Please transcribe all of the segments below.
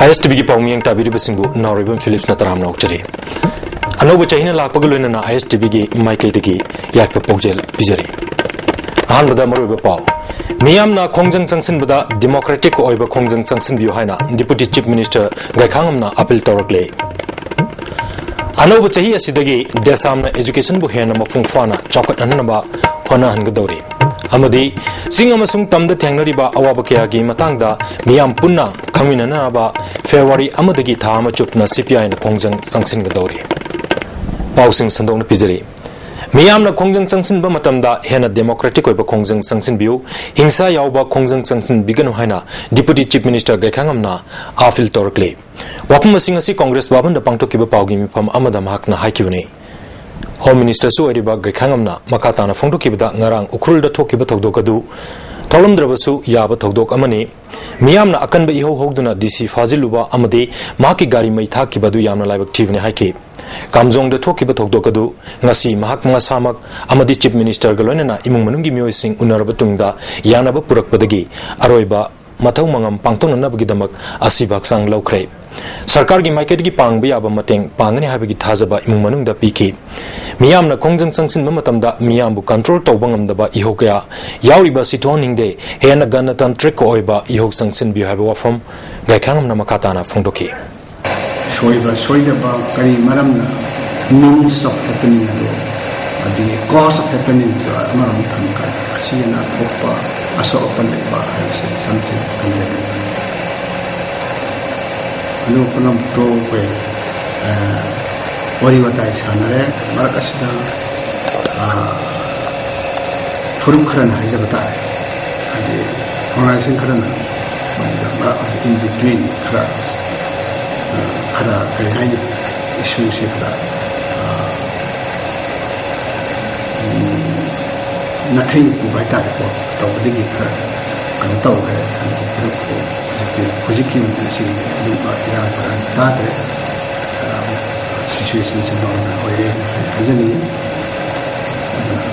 ISTV की पाउमियंग ताबिरी बसिंगु नौरिबम Philips नतराम नौकचरी अनोब चाहिए लापग लोइना ISTV की माइकैदगी याक पोंजेल पिजरी अहानबदा मरुब पाउ मियामना खोंजंग संगसिनबदा डेमोक्रेटिक ओइबा खोंजंग संगसिनबियो हाइना डिप्यूटी चीफ मिनिस्टर गायखांगमना अपील तौरकले अनोब चाहिए असिदगी देसामना एजुकेशन बु हेना मफुंग फाना चौकटननबा होनाहनगदौरी अमदी सिंग अमसुंग तमदा थेंगनरिबा अवाब कयागी मतंगदा मियाम पुन्ना खमिननाबा फेब्रुवारी अमदगी था अम चुपना CPI ना खोंजंग संगसिनगदौरी पाउसिंग संदोंग पिजरी मियामना खोंजंग संगसिनबा मतमदा हेना डेमोक्रेटिक ओइबा खोंजंग संगसिनबियो हिंसा यावबा खोंजंग संगसिन बिगनु हाइना डिप्यूटी चीफ मिनिस्टर गायखांगमना आफिल तौरकले वाफम सिंग असि कांग्रेस बाबन द पांगथोकिबा पाउगी मिफम अमदा महकना हाइकिबने होम मिनिस्टर सु ओइरिबा गायखांगमना मकाताना फोंदोकिबदा ngarang उखरुलदा थोकिबा थौदोकदु थौलमद्रबसु याबा थौदोक अमने मियामना अकनबा इहो होगदुना DC फाजिलुबा अमदे माकी गारी मै थाकिबदु यामना लाइबक थिबने हाइके Kamjong थोकिबा थौदोकदु ngasi mahak samak amadi chief minister galoinana imung manungi mioising unaraba tungda yanaba purakpadagi aroiba mathau mangam pangtongnabagi damak asibak sang laukhre सरकार की माइकेट की पांग याब मतंग पांगने हाबगी थाजबा इमुंग मनुंग दा पीकी मियामना खोंजंग संगसिन मतमदा मियामबु कंट्रोल तौबा ngamdaba इहो कया यावरिबा सिथोनिंगदे हेना गणतंत्रिक ओइबा इहो संगसिन बि हाबा वफम गायखांगमना मकाताना फोंदोकी सोइदबा करी मरमना means of happening ado adi cause of happening to maram thamka asiyana thokpa aso open leba something condemning anu panam to we wari watai sanare marakasida furum khran haizabata adi organization khran in between khara kai haini issue se khara nathai ku bai ta ko to digi khara kan to hai hojiki unna si du iran paran ta tre situation se normal hoire ajani aduna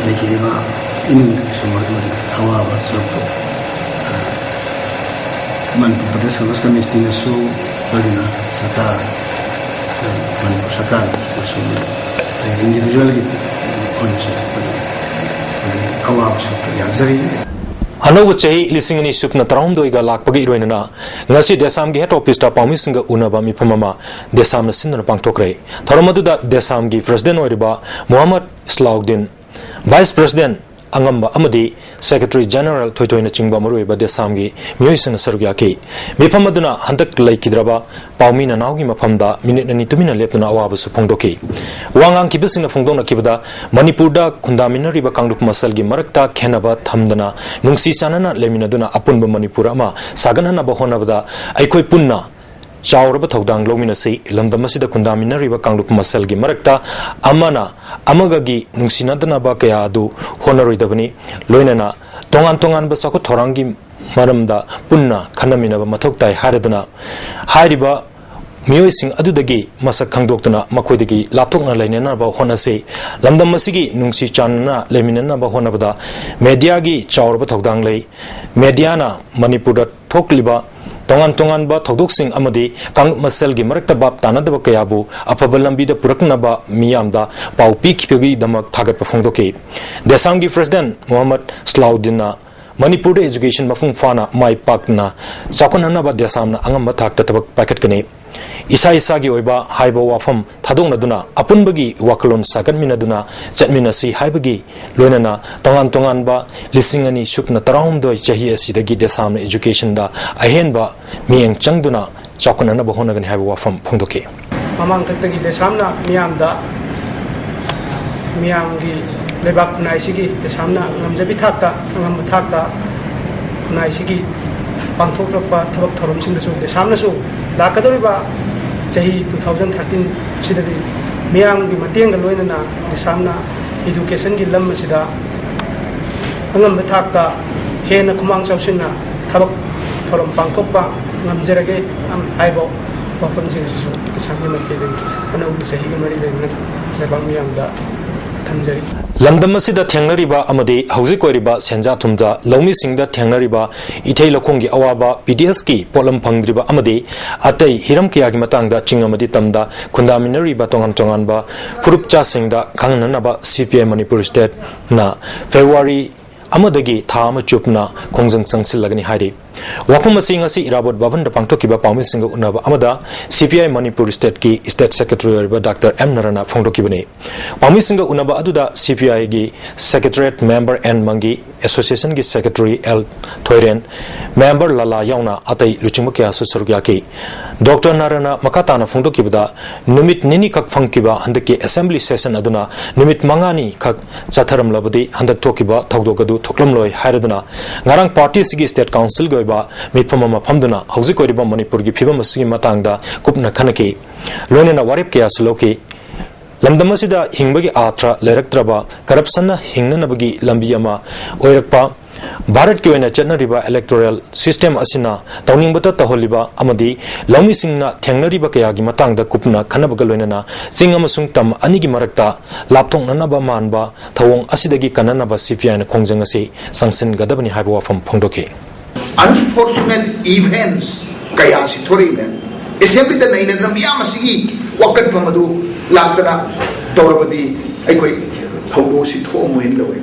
lekirima inin sumar mari hawa ba so Manipur Pradesh Congress Committee na su bagina saka Manipur saka su individual gitu onse awab su yazari अनोब चही लिसिंग नि सुपना तराउम दोइगा लाकपगे इरोइनना ngasi desam gi head office ta pawmi singa unaba mi phamama desam na sinna pangthokre thoromadu da desam gi president oiriba Muhammad Slauddin vice president angamba amadi secretary general thoitoina chingba maruiba desam gi mioisana sarugya ke mifamaduna handak laikidraba pawmi na nawgi mafamda minute ni tumina lepna awaba su phongdoki wangang kibisina phongdona kibada Manipur da khundaminariba kangrup masal gi marakta khenaba thamdana nungsi chanana leminaduna apunba Manipur ama saganana bahonabada aikoi punna चावरब थौदांग लोमिनसि लमदमसिदा खुंदामिनरिबा कांगलुप मसलगी मरक्ता अमना अमगगी नुंसिनादनाबा कया अदु होनरोइदबनि लोइनना तोंगान तोंगान बसको थोरांगी मरमदा पुन्ना खनमिनबा मथोक्ताय हारदना हारिबा मियोइसिंग अदुदगी मसक खंगदोक्तना मखोइदगी लापथोकना लाइनेनाबा होनसे लमदमसिगी नुंसि चानना लेमिननाबा होनबदा मीडियागी चावरब थौदांग लै मीडियाना मणिपुरदा थोकलिबा तोंगान तोंगान बा थौदोकसिंग अमदी Kong मसलगी मरक्ता बाप तानादबा कयाबु अफब लंबीदा पुरकनबा मियामदा पाउ पीखिबगी दमक थागत फोंदोके देसांगी president Mohammad Salauddin Manipur education mafung fana mai pakna sakonhanaba desamna angamba thakta tabak paketkane isa isa gi oiba haiba wafam thadongna duna apunbagi wakalon saganminaduna chatminasi haibagi loinana tongan tongan ba lisingani shukna tarawum doi chahi asidagi desamna education da ahenba mieng changduna sakonhana bahonagan haiba wafam phongdoke mamang taktagi desamna miyamda miyamgi लेबाक खुनाइसिगी देसामना ngamjabi thakta ngam thakta खुनाइसिगी पांथोकरपा थबक थरमसिंदसु देसामनासु लाकदोरिबा चाही 2013 सिदगी मियामगी मतेंग लोइनना देसामना education गी लम सिदा ngam thakta हेना खुमांग चौसिना थबक थरम पांथोकपा ngamjerage am aibo wafamsingsu kisamna केदे अनौ चाही मरि लेन लेबाक मियामदा थमजरी लमदम असिदा थेंगनरिबा अमदि हौजिक ओरिबा सेंजा थुमजा लौमी सिंगदा थेंगनरिबा इथै लखोंगी अवाबा पीडीएस की पोलम फंगद्रिबा अमदि अतै हिरम कियागी मतंगदा चिंग अमदि तमदा खुंदामिनरिबा तोंगान तोंगानबा फुरुपचा सिंगदा खंगननबा सीपीआई मणिपुर स्टेट ना फेब्रुआरी अमदगी था अम चुपना खोंजंग संगसिलगनी हाइरि वाफम मसिंग असि इराबोट बाबन द पांगथोकिबा पाउमि सिंग उनबा अमदा सीपीआई मणिपुर स्टेट की स्टेट सेक्रेटरी ओरिबा डॉक्टर एम नरना फोंगथोकिबने पाउमि सिंग उनबा अदुदा सीपीआई की सेक्रेटरीट मेंबर एन मंगी एसोसिएशन की सेक्रेटरी एल थोइरेन मेंबर लाला याउना अतै लुचिंग क्या सुसुरग्या की डॉक्टर नरना मकाताना फोंगथोकिबदा नुमित निनी खक फंगकिबा हंदकी असेंबली सेशन अदुना नुमित मंगानी खक चथरम लबदी हंदक थोकिबा थौदोगदु थोकलमलोय हायरदुना ngarang party sigi state council goiba mifam ma phamduna hauji koiriba manipur gi phibam sigi matangda kupna khanaki loinena warep kya suloki lamdam asida hingbagi atra leraktraba corruption na hingnanabagi lambi ama oirakpa Bharat की ओइना चटनरिबा electoral system असिना तौनिंगबता तहोलिबा अमदि लौमी सिंगना थेंगनरिबा कयागी मतंगदा कुपना खनबगा लोइनना सिंग अमसुंग तम अनिगी मरक्ता लापथोंगननबा मानबा थवोंग असिदगी कननबा CPI न खोंजंग असि संगसिन गदबनि हाइबा वाफम फोंदोके unfortunate events कया सिथोरिने assembly the नैनदम याम असिगी वकत फमदु लाक्तना तौरबदी अखोय थौदो सिथो मोइन लवे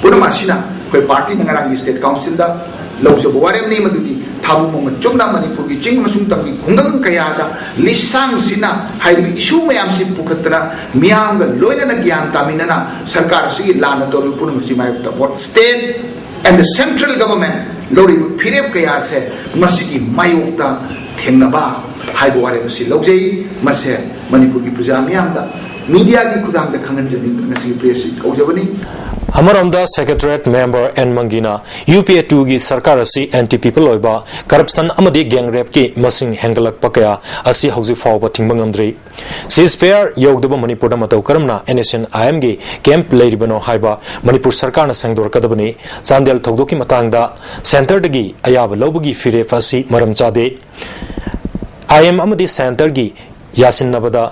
पुनमासिना कोई party नगरांगी state council दा लौजब वारेम ने मदुदी थाबु मम चुमना मणिपुर की चिंग मसुंग तंगी खुंगंग कयादा लिसांग सिना हाइबी इशू मयाम सि पुखतना मियांग लोइना न ज्ञान तामिनना सरकार सि लाना तोल पुन मसिमाय both state and the central government लोरी फिरेब कया से मसिगी मायोक्ता थेंगनबा हाइबो वारेम सि लौजै मसे मणिपुर की प्रजा मियांदा मीडिया की खुदांग द खंगन जनि ngasi प्रेस औजबनी अमरमदा सेक्रेटरीट मेंबर एन मंगीना यूपीए 2 की सरकार असि एंटी पीपल ओइबा करप्शन अमदि गैंग रेप की मसिंग हेंगलक पकया असि हौजि फावबा थिंगबंगमद्रि सीज फेयर योगदब मणिपुर मतौ करमना एनएसएन आईएम की कैंप लेरिबनो हाइबा मणिपुर सरकार न संगदोर कदबनी चांदेल थौदो की मतंगदा सेंटर दगी अयाब लौबगी फिरे फासी मरम चादे आईएम अमदि सेंटर की यासिनबदा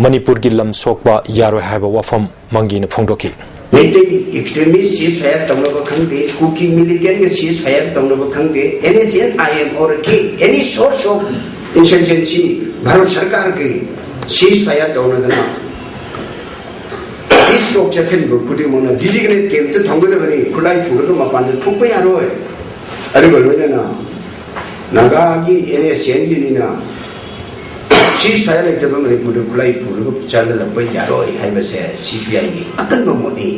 मणिपुर की लम सोकबा यारो हाइबा वाफम मंगीन फोंदोकी एक्सट्रीमिस्ट सीज फायर तौनब खंगदे कुकी मिलिटेंट के सीज फायर तौनब खंगदे एनएसएन आईएम और के any source of insurgency Bharat सरकार के सीज फायर तौनदना इस लोक चथरिबो खुदिमोना डिजिग्नेट केम तो थंगदबनी खुलाई पुरग मपान थोप यारोय अरिबो लोइना नागागी एनएसएन गिनिना सीज फायर लेते मणिपुर खुलाई पुरग चल लब यारोय हाइबसे सीपीआई की अकन मोनी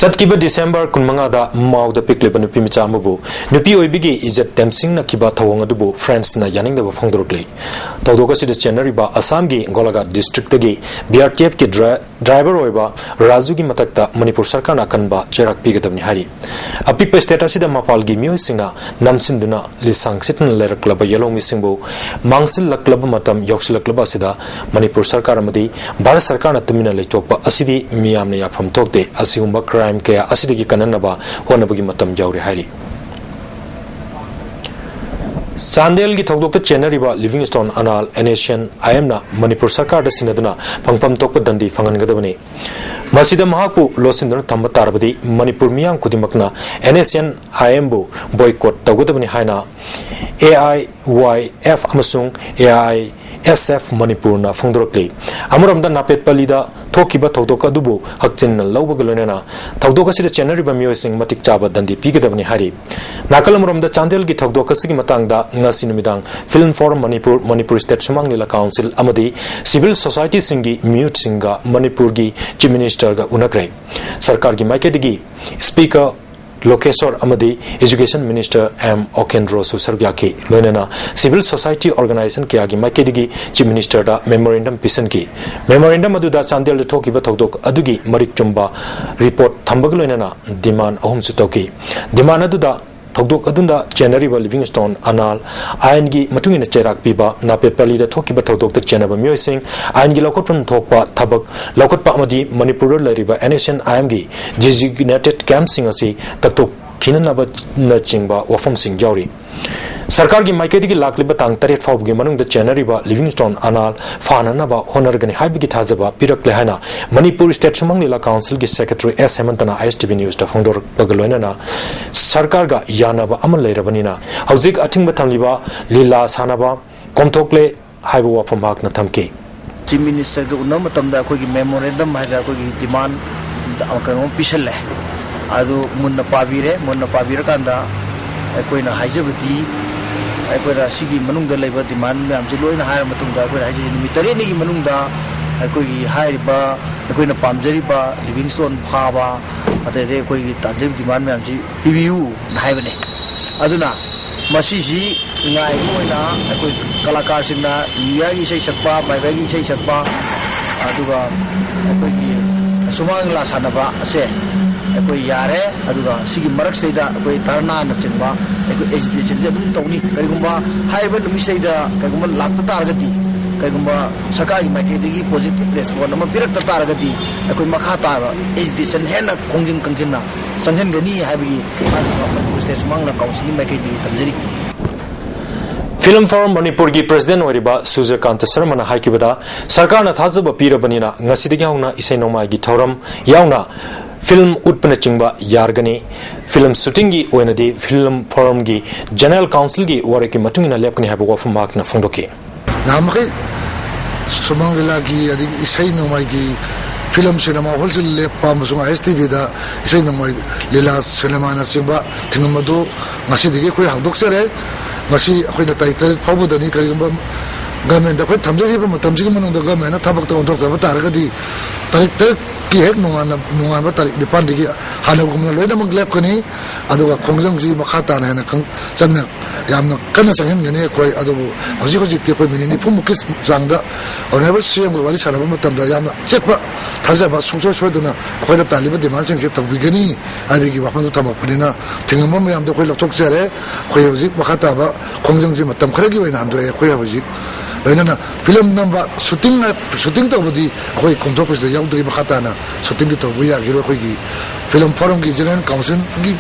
सत्किब डिसेंबर कुनमंगादा माउदा पिकलिब नुपी मिचामबु नुपी ओइबिगी इज्जत टेमसिंग न किबा थवंग अदुबु फ्रेंड्स न यानिंगदब फोंदोरक्ली तौदोगसिद चेनरिबा असम की गोलाघाट डिस्ट्रिक्ट की बीआरटीएफ की ड्राइवर ओइबा राजू की मतकता मणिपुर सरकार न कनबा चेरक पिगदबनि हारि अपिक स्टेटस मपाल की म्यूसिंगना नमसिंदुना लिसांग सिटन लेरक्लब येलो मिसिंगबु मांगसिल लक्लब मतम यौसिलक्लब असिदा मणिपुर सरकार अमदि भारत सरकार न तुमिना लेथोप असिदि मियामने याफम थोकते असिगुंबा क्राइम कया असिदगी कननबा होनबगी मतम यावरे हारि चांदेल की थौदोक चेनरिबा लिविंगस्टोन अनाल एनएसएन आईएम ना मणिपुर सरकार द सिनदुना फंगफम तोक दंडी फंगनगदबनी मसिद महापु लोसिंदुना थंब तारबदी मणिपुर मियां खुदिमकना एनएसएन आईएम बु बॉयकॉट तौगदबनी हाइना एआईवाईएफ अमसुंग एआईएसएफ मणिपुर ना फोंदोरक्ली अमरमदा नापेटपलीदा थोकिबा थौदोक अदुबु हक्चिन लौबग लोइना थौदोक सिद चेनरिबा मियोसिंग मतिक चाबा दंडी पिगदबनी हारि नाकलमरमदा चांदेल की थौदोक सिगी मतंगदा ngasi numitang film forum manipur state sumang nila council amadi civil society singi mute singa manipur gi chief minister ga unakrai sarkar gi maikedi speaker Lokeshwar अमदी education minister M Okendro सुसरग्या की लोनना civil society organisation के आगे माइकेदी chief minister दा memorandum पिसन की मेमोरेंडम अदुदा चांदेल थोकिबा थौदोक अदुगी मरिक चुंबा रिपोर्ट थंबग लोनना डिमांड अहुम सुतोकी डिमांड अदुदा थौदोक अदुंदा चेनरिबा लिविंगस्टोन अनाल आयन की मतुंगिन चेराक पिबा नापेपली दा थोकिबा थौदोक तक चेनबा मियोसिंग आयन की लौकटपन थोकपा थबक लौकटपा अमदी मणिपुर लरिबा एनएसएन आईएम की डिजिग्नेटेड कैंप सिंग असि तक्तोक खिननबा न चिंगबा वफम सिंग यावरी सरकार की माइकेदी की लाखलिबा तांग तरेट फाउबगी मनुंग द चेनरीबा लिविंगस्टोन अनाल फाननाबा होनरगनी हाइबगी थाजबा पिरकले हाना मणिपुर स्टेट सुमंग लीला काउंसिल की सेक्रेटरी एस हेमंतना ISTV न्यूज द फोंदोर पगलोइना सरकार गा यानाबा अमल लेरबनिना हौजिक अथिंग थमलिबा लीला सानाबा कोमथोकले हाइबो वाफम हाकना थमके चीफ मिनिस्टर के उन्नम मतमदा अखोगी मेमोरेंडम हाइदा अखोगी डिमांड कनो पिसले अदु मुन्न पाबिर कांदा अखोइना हाइजबती अखोइरा सिगी मनुंगदा लेबा डिमांड मैम से लोइना हायर मतुंदा अखोइ हाइजे निमितरे निगी मनुंगदा अखोगी हाइरिबा अखोइना पामजरिबा लिविंगस्टोन फाबा अतदे अखोगी ताजब डिमांड मैम से PBU हाइबने अदुना मसीसी ngaina akoi kalakar singna nya gi sei sakpa mai gi sei sakpa aduga akoi gi sumang la sanaba ase akoi yare aduga sigi marak seida akoi tarna na chingba akoi education de dum tawni karigumba haiba numi seida kagumba lakta targati kagumba sarkari maikedi positive response ama birakta targati akoi makha tar education hena kongjing kangjina sanghen gani haibi state sumang la council maikedi tamjeri film forum Manipur की president ओरिबा Suryakant Sharma हाइकिबदा सरकार न थाजब पीरबनिना ngasiदगी हाउना इसै नोमाइगी थौरम याउना film उत्पन्न चिंगबा यारगनी film shooting की ओइनदी film forum की general council की वरे की मतुंगिना लेपकनी हाबो वफम मार्कना फोंदोके नामके सुमंगला की अदि इसै नोमाइगी फिल्म सिनेमा होलसेल लेपा मसुंग ISTV दा इसै नोमाइ लीला सिनेमा ना चिंगबा थिंगमदो ngasiदगी कोइ हाउदोकसरे मसी अखोइना टाइटल फाउबदनी करिगम गवर्नमेंट अखोइ थमजरिबा मतमसिग मनोंदा गवर्नमेंट ना थबक तो थोक तारगदी टाइटल की हेक नोंगाना तारिक दिपानदिगी हानगुमना लोइना मंगलेपकनी अदुगा खोंजंगजी मखा ताना हेना खं चंगना यामना कन्ना संगनगनी अखोइ अदुबु हौजिक हौजिक अखोइ मिनिनि फुमुकि चांगदा ऑनरेबल सीएम गो वारी सानबा मतमदा यामना चेकबा थाजबा सुंसो सोदना अखोइना तालिबा डिमांड सिंगसे तबिगनी आबिगी वाफंदु थमकपनिना थिंगम मयामदा अखोइ लथोकजरे अखोइ हौजिक मखा ताबा खोंजंगजी मतम खरगी वइना हमदो अखोइ हौजिक लोइना फिल्म नंबर शूटिंग तबदी अखोइ कोमथोपस याउद्रि मखा ताना शूटिंग तो बुया गिरो अखोइगी फिल्म फोरम की जनरल काउंसिल की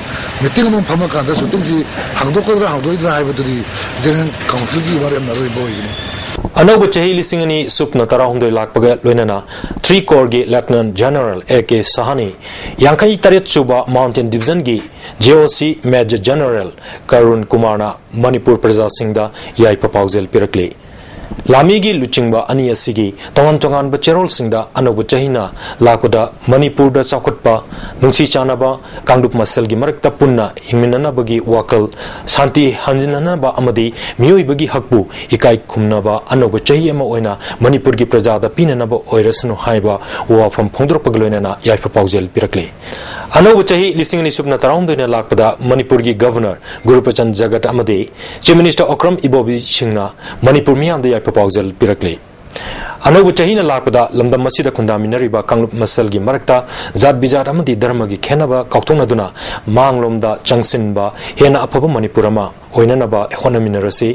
मीटिंग में फमा कांदा शूटिंग से हांगदोकद्रा हांगदोइद्रा हाइबदुदी जनरल काउंसिल की बारे में रोइ बोइनी अनौब चही लिसिंगनी सुपना तराहुंदोय लाकपगा लोइनाना 3 कोर की lieutenant general AK Sahani यांखई Taret सुबा माउंटेन डिवीजन की JOC मेजर जनरल करुण कुमारना मणिपुर प्रजा सिंहदा याई पपाउजेल पिरकले लामीगी लुचिंगबा अनि असिगी तोंगन तोंगन बचेरोल सिंगदा अनौब चहीना लाकोदा मणिपुर दा चौखटपा नुंसी चानाबा कांगडुप मसेलगी मरकता पुन्ना हिमिननाबगी वाकल शांति हंजिननाबा अमदी मियोइबगी हकबु इकाई खुमनाबा अनौब चही अमा ओइना मणिपुर की प्रजादा पिननाबा ओइरसनु हाइबा वाफम फोंदरपगलोइना याइफा पाउजेल पिरकले अनौब चही लिसिंगनी सुपना तराउंदोइना लाकपदा मणिपुर की गवर्नर गुरुप्रचंद जगत अमदी चीफ मिनिस्टर ओक्रम इबोबी सिंहना मणिपुर मियामदा याइफा पाउजेल पिरकले अनौब चहीना लाकपदा लमदम मसीदा खुंदामिनरिबा कांगलुप मसलगी मरकता जात बिजात अमदी धर्मगी खेनबा काउथोंगनदुना मांगलोमदा चंगसिनबा हेना अफबा मणिपुरमा ओइननबा होनमिनरसी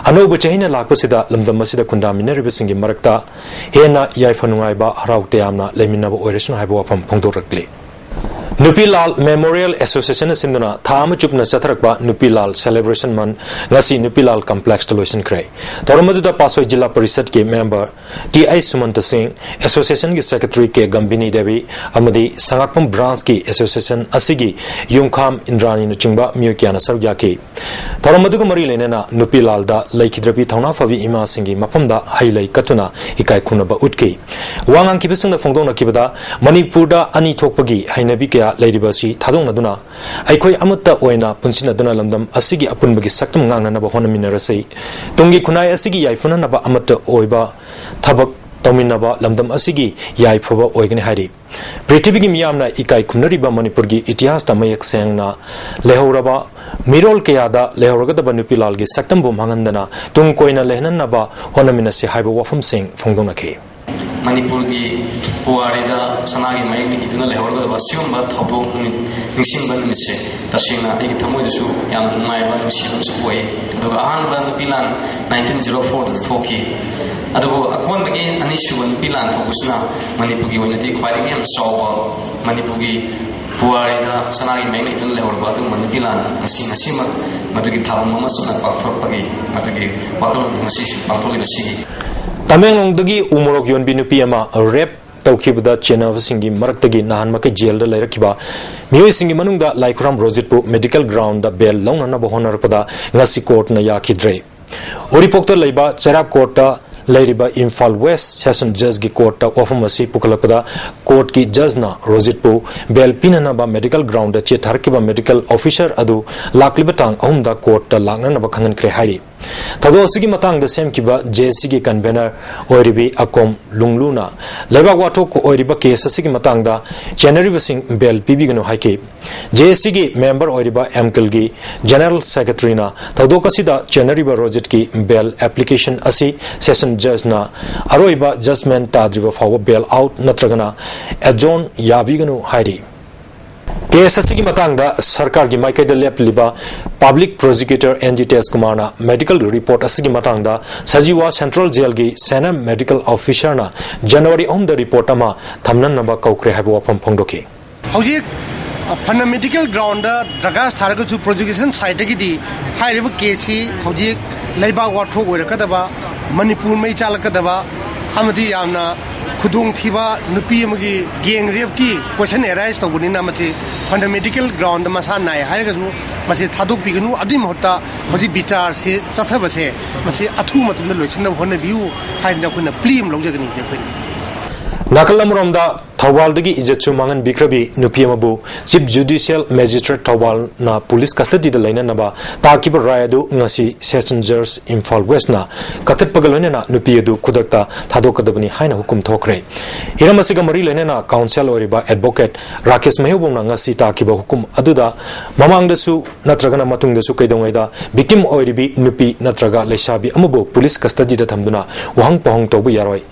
अनौब चहीना लाकपसिदा लमदम मसीदा खुंदामिनरिबसिंगी मरकता हेना याइफनुंगाइबा हराउते यामना लेमिनबा ओइरसनु हाइबा वाफम फोंदोरकले नुपीलाल मेमोरियल एसोसिएशन सिंधुना थाम चुपना चथरकबा नुपीलाल सेलिब्रेशन मन ngasi नुपीलाल कॉम्प्लेक्स लोइसन क्रे तोरमदुदा पासोई जिला परिषद के member TI Sumant Singh association की सेक्रेटरी के गंबिनी देवी अमदी संगापम ब्रांच की एसोसिएशन असिगी युंखाम इंद्रानी नचिंबा म्युकियाना सरग्या के तोरमदुगु मरी लेनेना नुपीलाल दा लैखिद्रबी थौना फबी इमा सिंगी मफमदा हाइलै कतुना इकाई खुनबा उठके वांगांग किबसंग फोंदोना किबदा मणिपुरदा अनि थोकपगी हाइनबी के लेरिबसी थादोंगनदुना अखोई अमत्ता ओइना पुंसिनदुना लमदम असिगी अपुनबगी सक्तम ngangnanaba honaminerasi tungi khunai asigi yaifunanaba amatta oiba thabak तमिनबा लमदम असिगी याइफबा ओइगने हारि पृथ्वीगी मियामना इकाई खुमनरिबा मणिपुरगी इतिहास ता मयक सेंगना लेहौरबा मिरोल केयादा लेहौरगदबा नुपीलालगी सक्तमबु मांगंदना तुंग कोइना लेहननबा होनमिनसे हाइबा वफम सिंह फोंदोनखे मणिपुर की पुआरीदा सनागी मयक इदुना लेहौरगदबा सिगुंबा थबो निसिंबा निमिसे तसिंगना एगी थमोइदसु याम नुंगाइबा नुसिबसु ओइ अदुगा अहानबा नुपीलान 1904 दा थोकी अदुगो अकोनबगी अनिसुबा नुपीलान थोकुसना मणिपुरगी ओइनदि ख्वाइदगी याम सौबा मणिपुरगी पुआरीदा सनागी मयक इदुना लेहौरबा अदु ꯃꯗꯨꯒꯤ ꯂꯥꯟ ꯉꯁꯤꯃꯛ ꯃꯗꯨꯒꯤ ꯊꯧꯔꯝ ꯑꯃꯁꯨꯡ ꯄꯥꯡꯊꯣꯛꯄꯒꯤ ꯃꯗꯨꯒꯤ ꯋꯥꯈꯜꯂꯣꯟ ꯉꯁꯤ ꯄꯥꯡꯊꯣꯛꯂꯤꯕꯁꯤꯒꯤ ꯇꯃꯦꯡꯂꯣꯡꯗꯒꯤ ꯎꯃꯣꯔꯣꯛ ꯌꯣꯟꯕꯤ ꯅꯨꯄꯤ ꯑꯃ ꯔꯦꯞ तौखिबदा चेनाबसिंगी मरक्तगी नाहन मके जेल दा लैरखिबा मियोइसिंगी मनुंगदा लाइखुराम रोजितपु मेडिकल ग्राउंड दा बेल लौननबा होनरपदा ngasi कोर्ट ना याखिद्रे ओरिपोक्ता लैबा चेराब कोर्ट दा लैरिबा इम्फाल वेस्ट सेशन जज की कोर्ट दा ऑफम असी पुखलपदा कोर्ट की जज ना रोजितपु बेल पिननबा मेडिकल ग्राउंड दा चेथारकिबा मेडिकल ऑफिसर अदु लाक्लिबा तांग अहुमदा कोर्ट दा लांगनबा खंगनख्रे हाइरि थदो सिगी मतंग द सेम किबा जेसी की कन्वेनर ओरिबी अकोम लुंगलुना लेबा वाथो को ओरिबा केस सिगी मतंग दा जनरल वसिंग बेल पीबीगनो हाइके जेसी की मेंबर ओरिबा एमकल की जनरल सेक्रेटरी ना थदो कसिदा जनरल रोजित की बेल एप्लीकेशन असी सेशन जज ना अरोइबा जजमेंट ताजिबा फाव बेल आउट नत्रगना एजोन याबीगनो हाइरि केस की मतंगदा सरकार की माइकेड लेपलिबा पब्लिक प्रोसिक्यूटर एनजी टेस कुमारना मेडिकल रिपोर्ट असगी मतंगदा सजीवा सेंट्रल जेल की सेना मेडिकल ऑफिसर ना जनवरी 9 द रिपोर्ट अमा थमननबा कौक्रे हाबो वफम फोंदोके हौजिक फंडामेंटल ग्राउंड द्रगास थारगु प्रोसिक्यूशन साइड की हाइरिब केसी हौजिक लेबा वाथो ओरकदबा मणिपुर में चालकदबा अमदी यामना खुदोंग थीबा नुपी अमगी गैंग रेप की क्वेश्चन एराइज तौबनिना मचे फंडामेंटल ग्राउंड मसा नाय हायगजु मसे थादोक पिगनु अदि महत्ता हजि विचार से चथबसे मसे अथु मतम लोइसन होनबिउ हाइना खुना प्लीम लौजगनि जेखनि नाकलमरोमदा थौबालदगी इज्जतसु मांगन बिक्रबी नुपी अमबु चीफ जुडिशियल मैजिस्ट्रेट थौबाल ना पुलिस कस्टडी द लैननबा ताकिब रायदु ngasi सेशन जज इम्फाल वेस्ट ना कथटपगल लैनना नुपी अदु खुदकता थादोकदबनी हाइना हुकुम थोखरे हिरमसिगा मरी लैनना काउंसिल ओरिबा एडवोकेट राकेश महेबोंना ngasi ताकिब हुकुम अदुदा ममांगदसु नत्रगना मतुंगदसु कैदोंगैदा विक्टिम ओरिबी नुपी नत्रगा लेसाबी अमबु पुलिस कस्टडी द थमदुना वहंग पहंग तौबु यारोय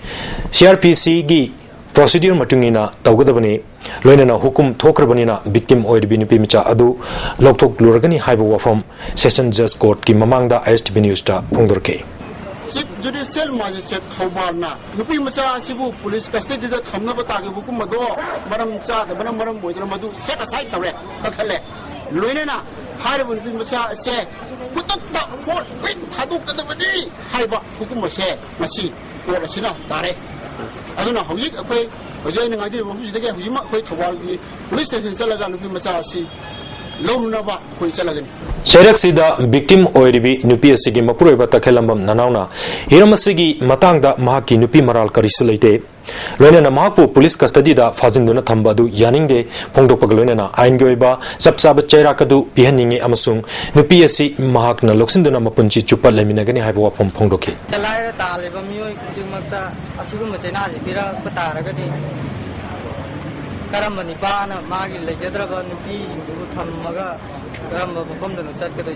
सीआरपीसी गी प्रोसीड्यूर मतुंगिना तौगदबनी लोइनना हुकुम थोखरबनिना विक्टिम ओइरबी नुपी मिचा अदु लौथोक लुरगनी हाइबो वफम सेशन जज कोर्ट की ममांगदा ISTV न्यूज ता फोंदोरके चीफ जुडिशियल मैजिस्ट्रेट थौबालना नुपी मचा असिबु पुलिस कस्टडी दा थमनबा तागे हुकुम मदो मरम चादबना मरम बोइदना मदु सेट असाइड तौरे कखले लोइनना हाइरबु नुपी मचा से फुतकता फोर्ट विन थादोकदबनी हाइबा हुकुम से मसी कोर्ट असिना तारे अदुना हौजिक अखोय हजैन ngaji मफुसिदगे हौजिमा अखोय थौबालगी पुलिस स्टेशन चलगा नुपी मचा असि लौरुनबा अखोय चलगनि सेरक्सिदा विक्टिम ओइरिबी नुपी असिगी मपुरोइबा तखेलंबम ननाउना हिरमसिगी मतंगदा महाकी नुपी मराल करिसु लेते लोइनना महापु पुलिस कस्टडी दा फाजिंदुना थंबादु यानिंगदे फोंदोकपग लोइनना आइनगी ओइबा चपचाब चैराकदु पिहनिंगे अमसुंग नुपी असि महाकना लोक्सिंदुना मपुंची चुप्पा लेमिनगनि हाइबो वफम फोंदोके लाइरा तालेबा मियोय कुदिमक्ता असिगुम चैनाजि पिरा पतारगदि करम निपाना मागी लेजद्रबा नुपी सिंगदु थम्मगा करम मफमदनु चटकदि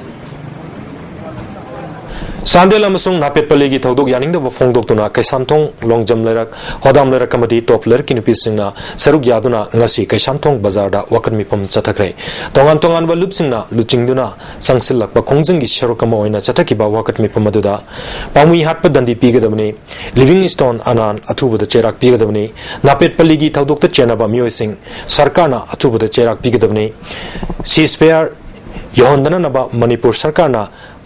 सांदेल अमसुंग नापेटपल्ली की थौदोक यानिंगदब फोंदोक्तुना कैसानथोंग लोंगजम लेरक होदाम लेरक कमदी टॉप लेरक की नुपीसिंगना सरुक यादुना ngasi कैसानथोंग बाजारदा वकन मिपम चथखरे तोंगान तोंगान बा लुपसिंगना लुचिंगदुना संगसिलकबा खोंगजिंगी शरुकमा ओइना चथकिबा वकत मिपम मदुदा पामुई हाटप दंदी पीगदबनी लिविंग स्टोन अनान अथुबदा चेराक पीगदबनी नापेटपल्ली की थौदोकत चेनाबा मियोइसिंग सरकारना अथुबदा चेराक पीगदबनी सीजफेयर योहंदना नबा मणिपुर सरकारना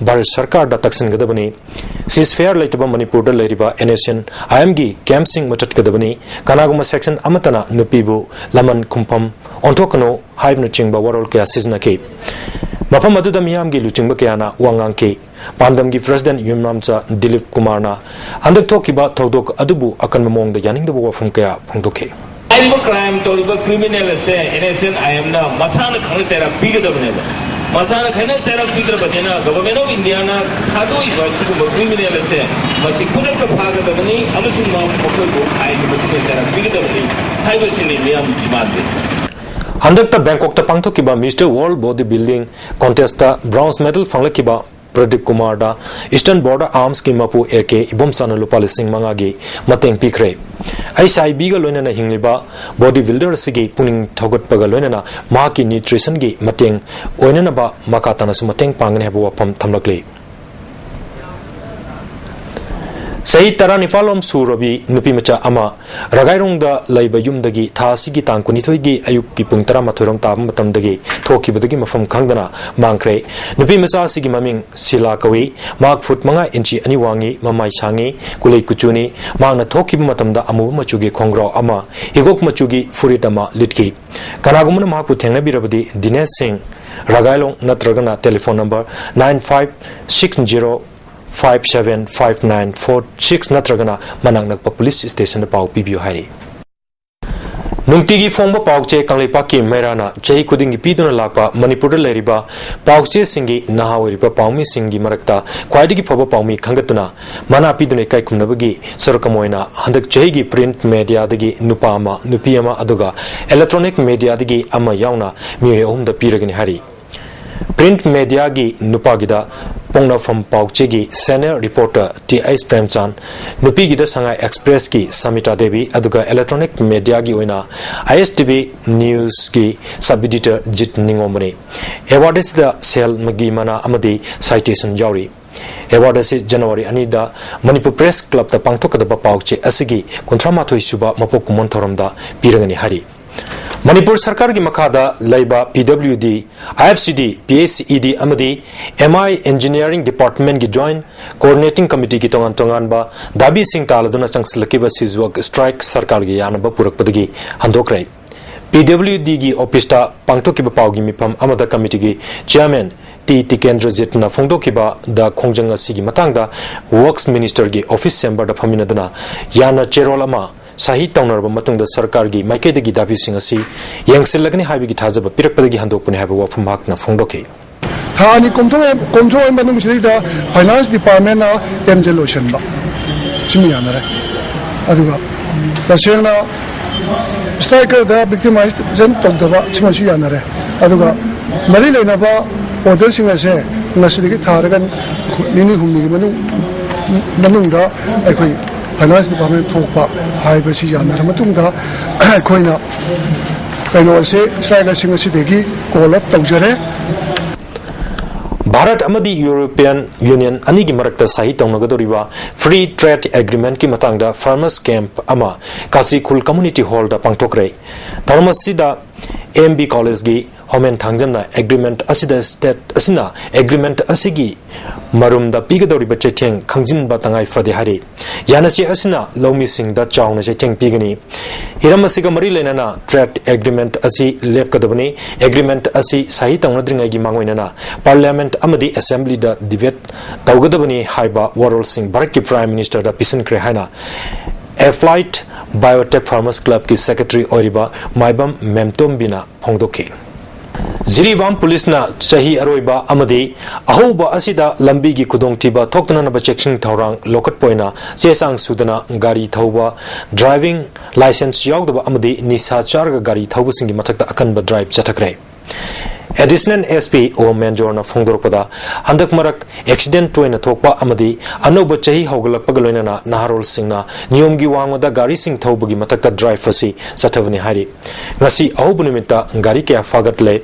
भारत सरकार दा तक्सिनगदबनी सीजफेयर लेतबा मणिपुर दा लेरिबा एनएसएन आईएम गी कैंपसिंग मटटगदबनी कनागुमा सेक्शन अमतना नुपीबु लमन खुंफम ओंथोकनो हाइबन चिंगबा वरोल कया सिजनके मफम अदुदा मियाम गी लुचिंगबा कयाना वांगांग के पांदम गी प्रेसिडेंट युमनामचा दिलीप कुमारना अंदक थोकिबा थौदोक अदुबु अकन मोंग दा यानिंगदबु वफम कया फोंदोके क्राइम तौरिबा क्रिमिनल से एनएसएन आईएम ना मसाना खंगसेरा पीगदबने मसाना खैना चेरा पीकर बचना गवर्नमेंट ऑफ इंडिया ना खादोई बसिगु क्रिमिनल से मसी खुदक का फागदबनी अमसुं मा मखोइबो आइनि बसिगु चेरा पीगदबनी हाइबसिनि मियाम जिमाते हंदकता बैंकॉक ता पांगथोकिबा mister world body building contest ता ब्राउन्स मेडल फंगलकिबा प्रदीप कुमार दा ईस्टर्न बॉर्डर आर्म्स की मपु एके इबोम साना लुपा लिसिंग मंगागी मतेंग पिखरे आईसीआईबी गा लोइनना हिंगलिबा बॉडी बिल्डर सिगी पुनिंग थौगटपगा लोइनना माकी न्यूट्रिशन गी मतेंग ओइननबा मकाताना सु मतेंग पांगने हबो वफम थमलकले Sahi tara nifalom surabi nupi macha ama ragairong da laiba yumdagi thasi gi tang kunithoi gi ayuk ki pung tara mathorom tab matam dagi thoki badagi mafam khangdana mangkre nupi macha sigi maming sila kawi mak foot manga inchi ani wangi mamai sangi kulei kuchuni mangna thoki matam da amu machugi khongro ama higok machugi furitama litki kanagumna mapu thengna birabadi Dinesh Singh ragailong natragana telephone number 9560575946 natragana manangnak police station pau pibio hari Nungtigi Fongba Pauche Kanglipaki Merana, Jay Kudingi Piduna Lapa, Manipur Leriba, Pauche Singi, Nahawariba Paumi Singi Marakta, Quaidigi Papa Paumi Kangatuna, Mana Pidune Kaikumnabagi, Sorakamoina, Handak Jaygi print media digi Nupama, Nupiama Aduga, electronic media digi Ama Yauna, Mio the Piragin Hari. Print media gi Nupagida, Pongna from Pauchegi, senior reporter T.I. Premchan, Nupigida Sanga Express ki Samita Devi, Aduga electronic media gi wina, ISTV News ki sub-editor Jit Ningomani. Award is the Sel Magimana Amadi citation Yauri. Award is January Anida, Manipur Press Club the Pangtoka the Pauche Asigi, Kontramato Suba Mapokumon Toromda, Pirangani Hari. Manipur Sarkar ki Makada, Laiba, PWD, IFCD, PACED, Amadi, MI Engineering Department ki join, Coordinating Committee ki Tongan ba, Dabi Singh Taladuna Changslakiba Sizwak Strike Sarkar ki Yanaba Purak Padagi, Handokrai. PWD ki Opista, Pangtoki Bapaugi Mipam Amada Committee ki Chairman, T. Kendra Jetna Fongdokiba, the Kongjanga Sigi Matangda, Works Minister ki Office Chamber da Paminadana, Yana Cherolama, Sahi Towner Matung the Sarkar gi Maike de Gidabi Singasi, Yangselagni Habi Gitaza, Pirapagi Handopun have a work from Makna Fondoki. Hani control and Banum Sida, Finance Department, Angel Ocean. Simiana Aduga. The Sena striker the victimized Zen Togdava, Simasiana Aduga. Marilla Nava, Order Singase, Nasidi Taragan, Nini Humni Manunda, Finance Department Topa, High Basiana, Matunga, Koina, Kano say, Striker Singasitegi, call up Togere. Bharat Amadi European Union Anigi Marakta Sahi Tonnagadoriba Free Trade Agreement ki matangda Farmers Camp Ama Kasi Kul Community Hall da Pangtokre Tharmasida AMB College gi Homen Thangjana Agreement Asida State Asina Agreement Asigi Marum da Pigadoriba Cheteng Kangjin Batangai Fadi Hari Yanasi Asina Lomi Singh da Chawna Cheteng Pigani Hiramasiga Mari Lenana Trade Agreement Asi Lepkadabani Agreement Asi Sahi Tongnadringai gi Mangwinana Parliament Amadi Assembly da debate Taugadabani Haiba Warol Singh Bharat Prime Minister da Pisan Krehana A Flight Biotech Farmers Club ki Secretary Oriba Maibam Memtombina Pongdoke Zirivam Police na Chahi Aroiba Amadi Ahoba Asida Lambi gi Kudong Tiba Toktana na Checking Taurang Lokat Poina Sesang Sudana Gari Thauba Driving License Yaudaba Amadi Nisa Charga Gari Thauba Singi Matakta Akanba Drive Chatakre Additional SP O Manjorna Fongdorpada Handak Marak Accident to in a Topa Amadi Anoba Chahi Hogalak Pagalona Naharol Singna Niumgi Wangada Gari Singh Taubugi Mataka Drive Fasi Satavani Hari Nasi Aubunimita Gari Kia Fagatle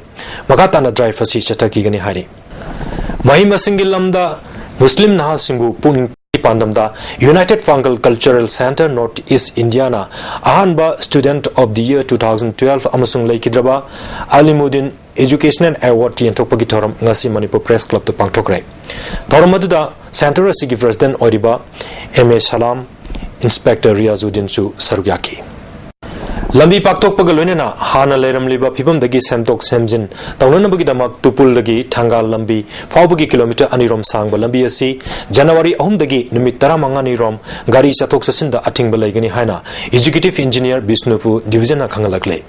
Makatana Drive Fasi Chatakigani Hari Mahima Singilamda Muslim Nahasimbu Pung Pandamda United Fungal Cultural Center Northeast Indiana Ahanba Student of the Year 2012 Amasung Laikidraba Alimuddin Educational Award Yentokpagi Thoram Ngasi Manipur Press Club to Pangtokre Thoramadu Center Sigi President Oriba M.A. Salam Inspector Riazuddin Su Sarugyaki Lambi Paktok Pagalunena Hana Leram Liba Pipam Dagi Semtok Semjin Taunanabagi Damak Tupul Dagi Tangal Lambi Faubugi Kilometer Anirom Sangba Lambi Asi January Dagi Numitara Mangani Rom Gari Chatok Sasinda Ating Balagani Haina Executive Engineer Bisnupu Division Kangalakle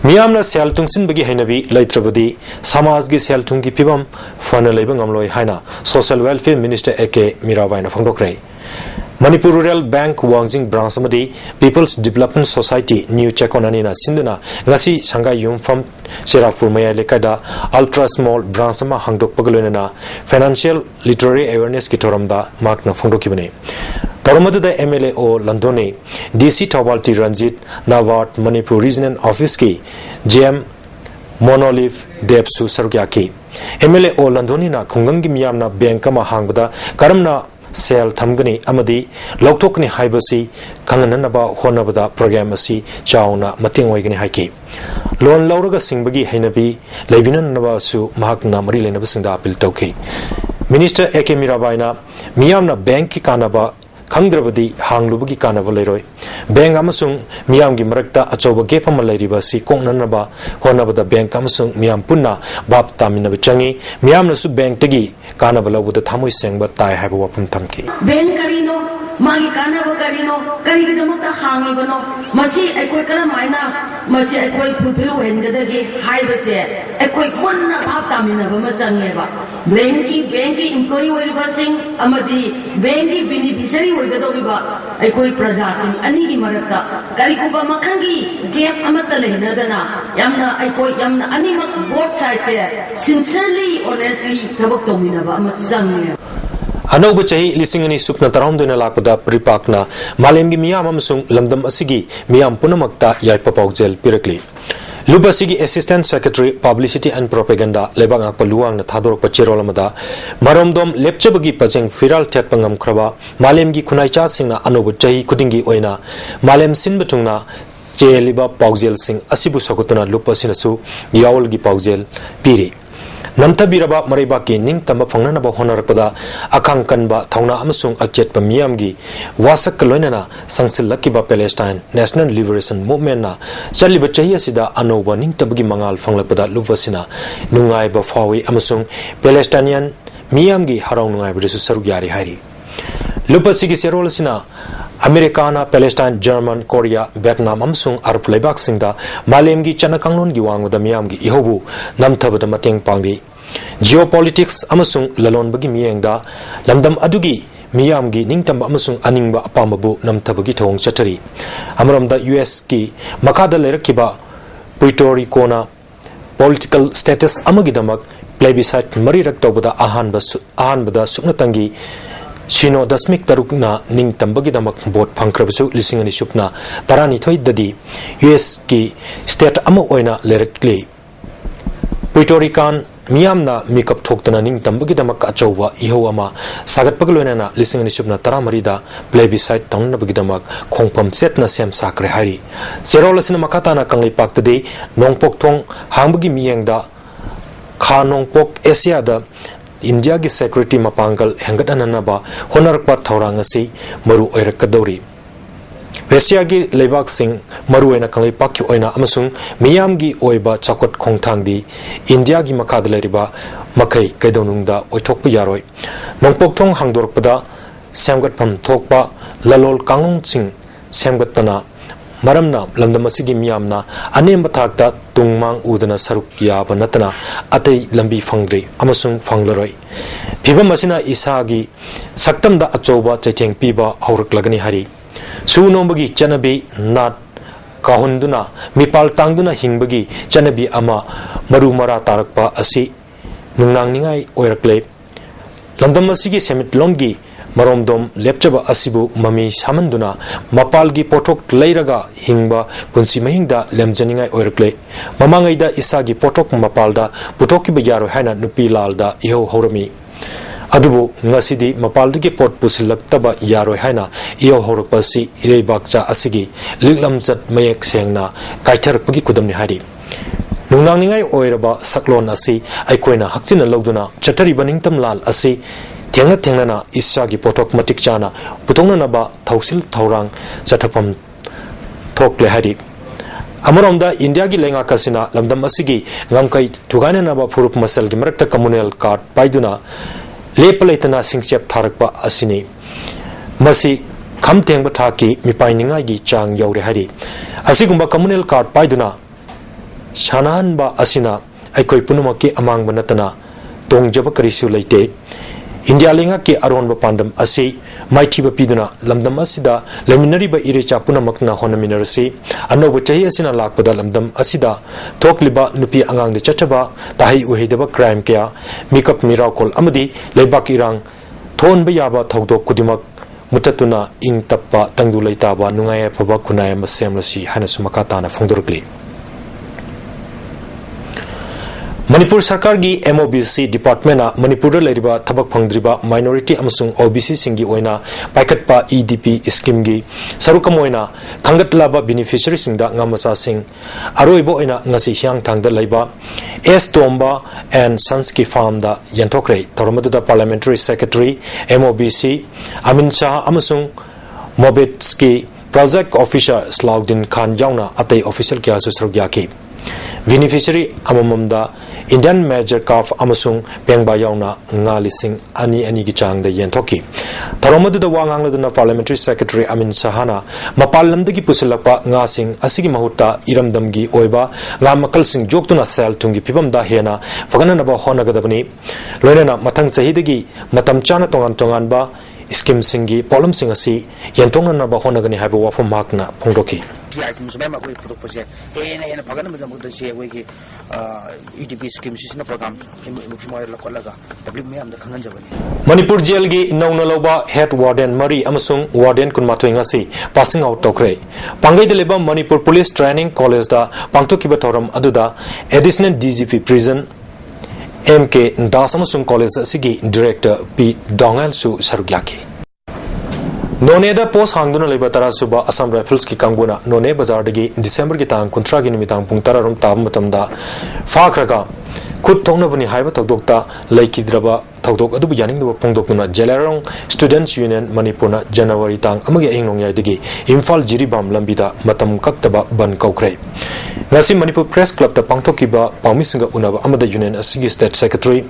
Miyamna Seltungsin Bagi Hainabi Laitrabadi Samazgi Seltungi Pibam Fana Lebang Amloy Haina Social Welfare Minister A.K. Miravaina Fongdokre Manipur Rural Bank Wangjing Branch Amadi People's Development Society New Chekonanina Sinduna Ngasi Shanghai Yum from Serapur Maya Lekada Ultra Small Branch Ama Hangdok Pagalunana Financial Literary Awareness Kitoramda Mark na Fongdokibane Taramadu da MLA O Landone DC Tawalti Ranjit Nawat Manipur Regional Office ki GM Monolith Depsu Sarugyaki MLA O Landoni na Kungangi Miam na bank ma hangbada karamna sel thamgani amadi lokthokni haibasi kangananaba honabada program asi chauna mating oigani haiki loan lauraga singbagi hainabi leibinanaba su mahakna mari lenaba singda appeal tawki Minister AK Mirabaina miyamna bank ki kanaba khangdrabadi hanglubagi kanaba leiroi bank amasung miyamgi marakta achoba gap ama leiriba si kongnanaba honabada bank amasung miyam punna bab taminaba changi miyamna su bank tagi kanaba lawuda thamoi sengba tai haiba wapam thamki bank karino magi kanaba karino karigidamata hangibano masi ekoi karamaina masi ekoi fulfill hengadagi haibase ekoi munna bab taminaba masangeba banki employee oiriba sing amadi banki beneficiary oigadoriba ekoi praja sing ani marakta karikuba makhangi gap amata lehnadana yamna ekoi yamna animak both sides sincerely honestly thabak tominaba amat sangne Anauba chahi lisingani sukna taramduna lakpada pripakna malemgi miyam amsung lamdam asigi miyam punamakta yaipa paujel pirakli Lubasigi Assistant Secretary Publicity and Propaganda lebang paluang na thador pachirolamada maromdom lepchabagi pajeng viral chat pangam kraba malemgi khunaicha singna anauba chahi kudingi oina malem sinbatungna cheliba paujel sing asibu sakutuna lupasinasu yawalgi paujel piri Namtabiraba Maribaki Ning Tamba Fanganaba Honorapada Akang Kanba Tauna Amasung Achet Pamiamgi Wasak Kalonana Sangsil Lakiba Palestine National Liberation Movement na Chaliba Chahia Sida Anoba Ning Tabagi Mangal Fanglapada Luvasina Nungai Bafawi Amasung Palestinian Miamgi Harong Nungai Brisu Sarugyari Hari Lupasigi Serolasina Americana, Palestine, German, Korea, Vietnam, Amsung, Arab Lebak Singda, Malemgi, Chanakangnon Giwang with the Miamgi, Ihobu, Namtabada Mating Pangdi, Geopolitics, Amasung, Lalon Bagi Miangda, Lamdam Adugi, Miamgi, Ningtam Amasung, Aningba Apamabu, Namtabagi Tong Chatari, Amaram the US ki, Makada Lerakiba, Puerto Rico na, political status Amagidamak, plebiscite Marirak Tobada Ahanbada Suknatangi, Shino Dasmik Tarukna Ning Tambagidamak Bot Pankrabasu Lisingani Shupna Tarani Toy Dadi US ki state Ama Oina Lerikli Puerto Rican Miamna Mikap Toktana Ning Tambagidamak Achowa Ihoama Sagat Pagalona Lisingani Shupna Taramarida plebiscite Tangna Bagidamak Kongpam Setna Sem Sakre Hari Zerolasina Makatana Kangli Pak Today Nongpok Tong Hambagi Miangda Kha Nongpok Asia da India ki security mapangal hengadananaba honarakpa thaurangasi maru oirakadori Russia ki lebak sing maru ena kanglai pakki oina amasung miyam gi oiba chakot khongthangdi India gi makad leriba makai kaidonungda oithokpa yaroi nongpok thong hangdorpada semgatpham thokpa lalol kangung sing semgatpana Maramna Lamdamasigi Miamna Anemba Takta Tungmang Udana Saruk Yaba Natana Atei Lambi Fangdri Amasung Fanglaroi Piba Masina Isagi Saktamda Achoba Cheteng Piba Aurak Lagani Hari Su Nombagi Chanabi Nat Kahunduna Mipal Tangduna Hingbagi Chanabi Ama Marumara Tarakpa Asi Nungang Ningai Oirakle Lamdamasigi Semit Longi Maromdom lepchaba asibu mami samanduna mapalgi potok leiraga hingba punsi mahingda lemjaningai oirakle mamangaida isagi potok mapalda putoki bayaro haina nupi lalda iho horami adubu ngasidi mapaldagi pot pusilaktaba yaro haina iho horakpasi ireibakcha asigi liklamjat mayek sengna kaitharakpagi kudamni hari nungangningai oiraba saklon asi aikoina hakchina lawduna chatari baningtam lal asi Tenga na isagi potok matik chana putongna naba thausil thaurang chathapam thokle hari Amaramda India gi lenga kasina lamdam asigi ngamkai thugana naba furup masal gi marakta communal card paiduna lepalaitana singchep tharakpa asini masi khamtengba thaki mipaininga gi chang yaure hari asigumba communal card paiduna shananba asina aikoi punumaki amang banatana tongjaba karisu leite India lenga ki aron ba pandam asi maiti ba piduna lamdam asida leminari ba irecha punamakna honaminarsi anoba chahi asina lakpada lamdam asida tokliba nupi angang de chachaba tahi uhidaba crime kya makeup miracle amadi leibak irang thon ba yaba thodok kudimak mutatuna ing tappa tangdu leitaba nungaya phaba kunaya masemlasi hana sumakata na phongdurkli Manipur Sarkar gi MOBC Department na Manipur leriba thabak phangdriba minority amasung OBC singi oina paikatpa EDP scheme gi sarukam oina khangatlaba beneficiary singda ngamasa sing aroibo oina ngasi hyang thangda leiba S Tomba and Sanski farm da yanthokre toromadu da Parliamentary Secretary MOBC Amin Shah amasung Mobetski Project Officer Slaudin Khan yauna atei official kya su sargyaki beneficiary amamamda Indian Major Calf amasung pengba yauna nga lising ani gi chang da yenthoki tharomadu da wangang laduna Parliamentary Secretary Amin Sahana mapal lamdagi pusilakpa nga sing asigi mahutta iramdamgi oiba nga makal sing joktuna sel tungi pibam da hena fagana na ba honagadabani loinana mathang chahidagi matam chana tongan ba scheme singi problem sing asi yentongna na ba honagani haiba wafam makna phongdoki item so mema koi product pose ene phagana mudam budda se koi ki EDP scheme sisna program mukhimair la kollaga public me amda khangan jabani Manipur jail gi nauna loba head warden mari amasung warden kunmathoi ngasi passing out tokre pangai de leba Manipur Police Training College da pangtokiba thoram aduda additional DGP prison MK Das amasung college asigi director P Dongal su sarugyaki None da post hangduna leba tara suba Assam Rifles ki kangbuna None bazar dagi December ki tang kuntra gi nimitang pungtara rum tab matamda fakraga khut thongna bani haiba tokdokta laikidraba tokdok adubu yaning do pungdokuna Jelarong Students Union Manipurna January tang amagi aingnong yai dagi Imphal Jiribam lambida matam kaktaba ban kaukre ngasi Manipur Press Club ta pangtokiba pawmisinga unaba amada union asigi state secretary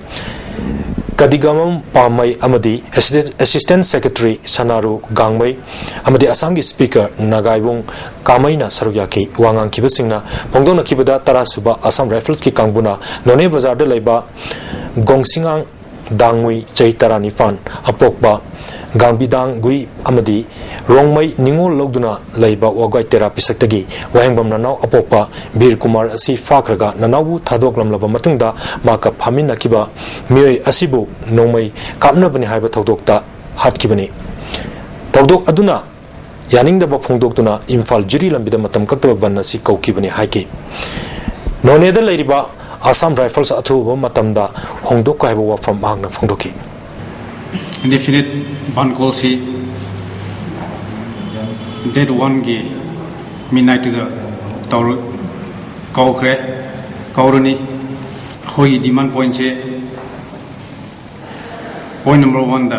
Kadigamam Pamai Amadi Assistant Secretary Sanaru Gangmai Amadi Assamgi Speaker Nagaibung Kamaina Sarugyaki Wangang Kibasingna Pongdona Kibada Tarasuba Assam Rifles ki Kangbuna None Bazar de Laiba Gongsingang Dangui Chaitara Nifan Apokba Gangbidang Gui Amadi Rongmai Ningo Logduna Laiba Wagai Therapy Sectagi Wahengbam Nanau Apokpa Bir Kumar Asi Fakraga Nanawu Thadoklam Laba Matungda Maka Pamin Nakiba Mioi Asibu Nomai Kapna Bani Haiba Todokta Hatkibani Todok Aduna Yaning the Bapongdokuna Imphal Jiri Lambida Matam Kakta Banasi Kaukibani Haiki Noneda Ladiba Assam Rifles Atuba Matamda Hongdok Kaiba from Magna Fondoki Indefinite Bankolsi Dead one gi midnight to the Taur Kaukre Kauruni Hoi demand point point number 1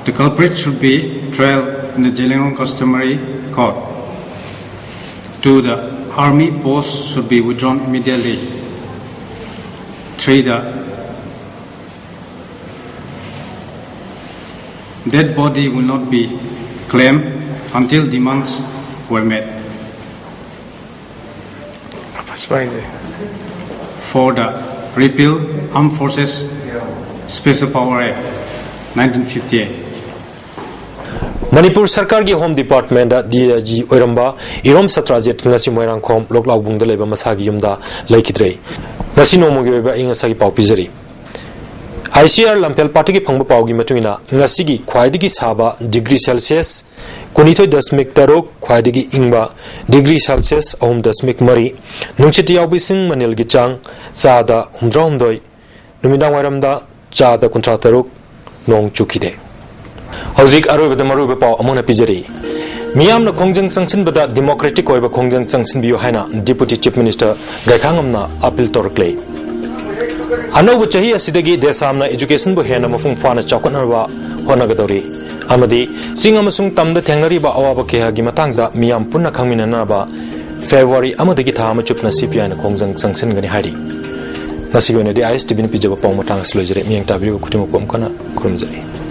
the culprit should be tried in the Jelarong customary court. 2 the army post should be withdrawn immediately. 3 the dead body will not be claimed until demands were met. 4 the repeal Armed Forces Special Power Act 1958. Manipur Sarkar gi Home Department da DG Oiramba Irom Satrajet ngasi moirang khom loklaw bungda leba masagi yumda laikidrei ngasi nomogi oiba ingasagi pau pizari ICR Lampel Party ki phangba pau gi matungina ngasi gi khwaidigi saba degree Celsius kunithoi dasmik tarok khwaidigi ingba degree Celsius 0.3 nungchiti yaubising manil gi chang chada humdromdoi numidang wairamda chada kuntra tarok nong chukide Hauzik Aruba the Maruba Pau Amona Pizari. Miam the Kongjang Sanction Bada Democratic Oiba Kongjang Sanction Bio Haina, Deputy Chief Minister Gaikangamna Apil Torkley. Ano Chahi Asidagi Desamna Education Bohena Mafung Fana Chakanarwa Honagadori. Amadi, Singamasung Tam the Tangariba Awabakea Gimatanga, Miam Puna Kaminanaba, February Amadagita Machupna CPI and Kongjang Sanction Ganihari. Nasigone the ISTV Pijaba Pomatang Slojere, Miang W. Kutimopomkana, Kurumzari.